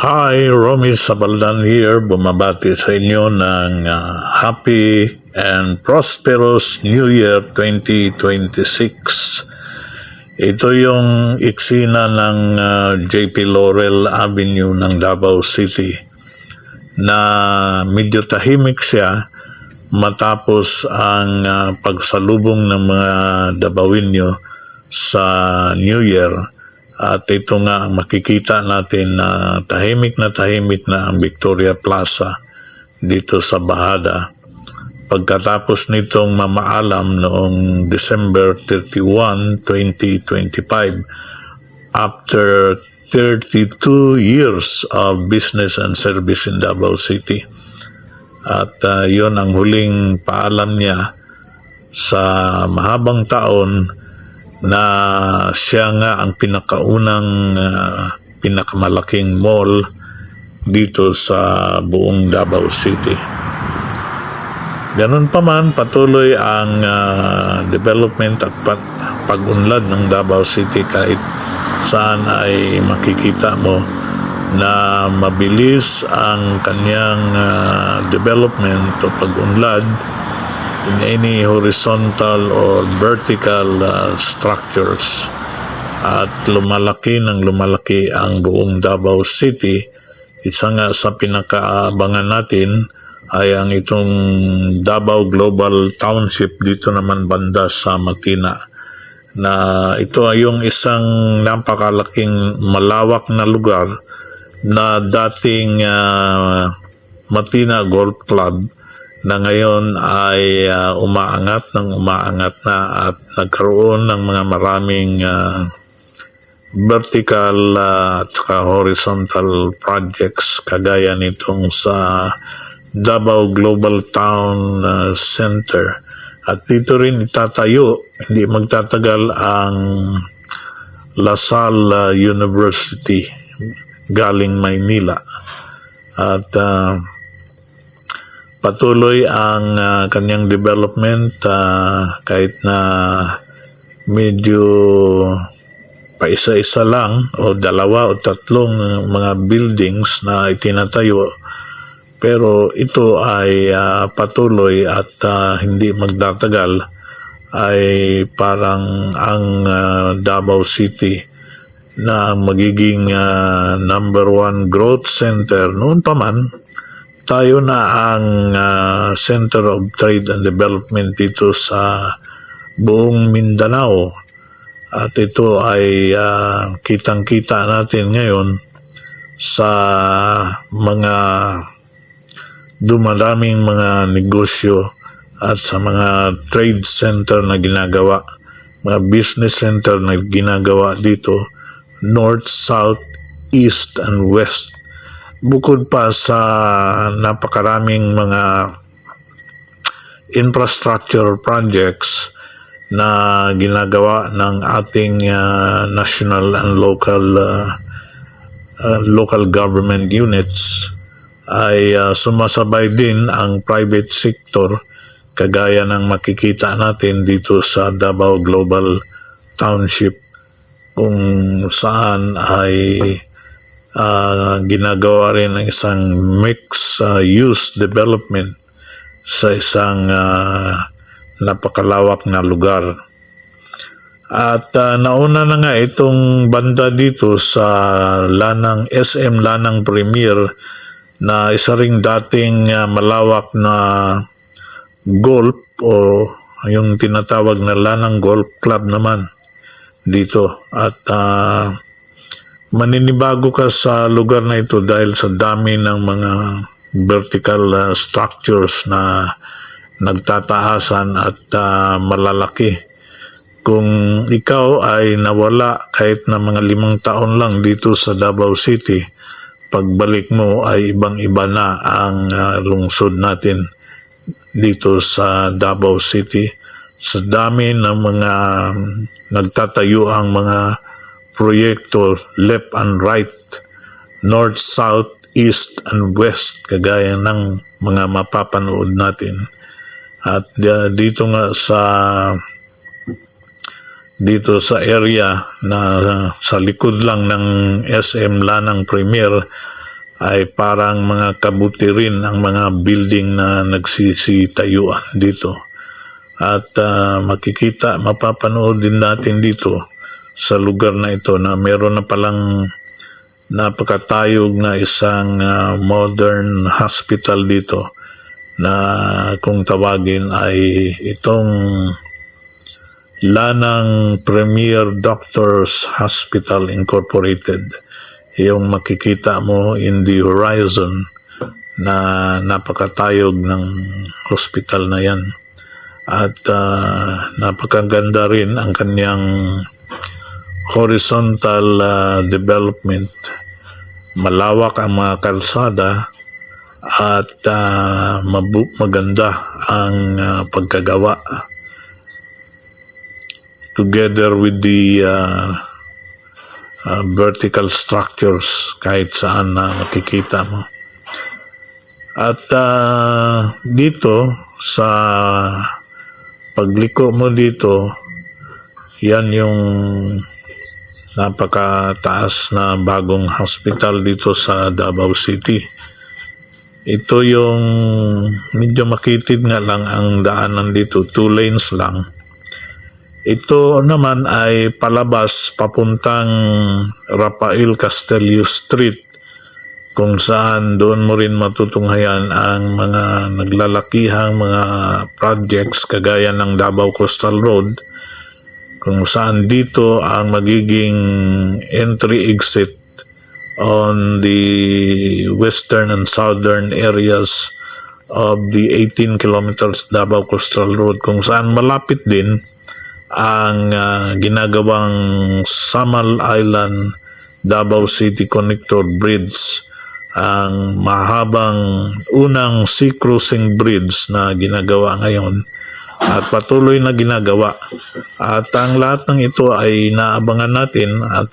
Hi, Romy Sabaldan here, bumabati sa inyo ng happy and prosperous New Year 2026. Ito yung eksena ng JP Laurel Avenue ng Davao City na medyo tahimik siya matapos ang pagsalubong ng mga Davaoenyo sa New Year. At ito nga ang makikita natin na tahimik na ang Victoria Plaza dito sa Bahada. Pagkatapos nitong mamaalam noong December 31, 2025, after 32 years of business and service in Davao City. At yon ang huling paalam niya sa mahabang taon na siya nga ang pinakaunang pinakamalaking mall dito sa buong Davao City. Ganun pa man, patuloy ang development at pag-unlad ng Davao City kahit saan ay makikita mo na mabilis ang kanyang development o pag-unlad in any horizontal or vertical structures. At lumalaki ang buong Davao City. Isa nga sa pinakaabangan natin ay ang itong Davao Global Township dito naman banda sa Matina, na ito ay yung isang napakalaking malawak na lugar na dating Matina Golf Club na ngayon ay umaangat na at nagkaroon ng mga maraming vertical at horizontal projects kagaya nitong sa Davao Global Town Center. At dito rin itatayo, hindi magtatagal, ang LaSalle University galing Maynila. At patuloy ang kanyang development kahit na medyo paisa-isa lang o dalawa o tatlong mga buildings na itinatayo, pero ito ay patuloy at hindi magtatagal ay parang ang Davao City na magiging number 1 growth center. Noon pa man, tayo na ang Center of Trade and Development dito sa buong Mindanao. At ito ay kitang-kita natin ngayon sa mga dumadaming mga negosyo at sa mga trade center na ginagawa, mga business center na ginagawa dito, north, south, east, and west. Bukod pa sa napakaraming mga infrastructure projects na ginagawa ng ating national and local government units, ay sumasabay din ang private sector kagaya ng makikita natin dito sa Davao Global Township, kung saan ay ginagawa rin ng isang mixed use development sa isang napakalawak na lugar. At nauna na nga itong banda dito sa SM Lanang Premier, na isa ring dating malawak na golf o yung tinatawag na Lanang Golf Club naman dito. At maninibago ka sa lugar na ito dahil sa dami ng mga vertical structures na nagtataasan at malalaki. Kung ikaw ay nawala kahit na mga 5 taon lang dito sa Davao City, pagbalik mo ay ibang-iba na ang lungsod natin dito sa Davao City. Sa dami ng mga nagtatayo ang mga proyekto left and right, north, south, east, and west, kagaya ng mga mapapanood natin. At dito nga dito sa area na sa likod lang ng SM Lanang Premier ay parang mga kabuti rin ang mga building na nagsisitayuan dito. At makikita, mapapanood din natin dito sa lugar na ito na meron na palang napakatayog na isang modern hospital dito na kung tawagin ay itong Lanang Premier Doctors Hospital Incorporated. Yung makikita mo in the horizon na napakatayog ng hospital na yan. At napakaganda rin ang kanyang horizontal development. Malawak ang mga kalsada at maganda ang pagkagawa. Together with the vertical structures kahit saan na makikita mo. At dito sa pagliko mo dito, yan yung napakataas na bagong hospital dito sa Davao City. Ito yung medyo makitid nga lang ang daanan dito, 2 lanes lang. Ito naman ay palabas papuntang Rafael Castillo Street, kung saan doon mo rin matutunghayan ang mga naglalakihang mga projects kagaya ng Davao Coastal Road, kung saan dito ang magiging entry-exit on the western and southern areas of the 18 kilometers Davao Coastal Road, kung saan malapit din ang ginagawang Samal Island Davao City Connector Bridge, ang mahabang unang sea cruising bridge na ginagawa ngayon at patuloy na ginagawa. At ang lahat ng ito ay naabangan natin at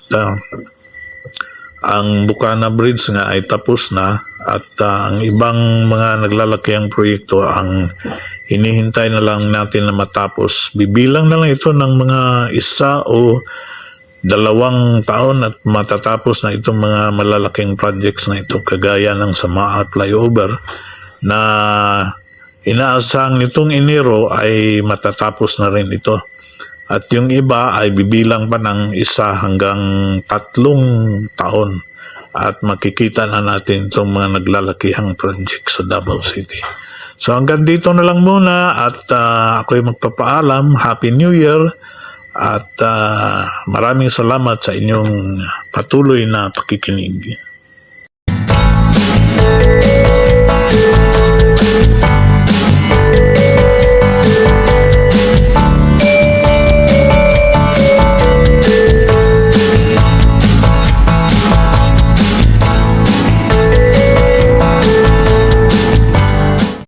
ang Bukana Bridge nga ay tapos na at ang ibang mga naglalakihang proyekto ang hinihintay na lang natin na matapos. Bibilang na lang ito ng mga 1 o 2 taon at matatapos na itong mga malalaking projects na ito, kagaya ng Samaa Flyover na inaasang nitong Enero ay matatapos na rin ito. At yung iba ay bibilang pa ng 1 hanggang 3 taon at makikita na natin itong mga naglalakihang projects sa Davao City. So hanggang dito na lang muna at ako'y magpapaalam. Happy New Year at maraming salamat sa inyong patuloy na pakikinig.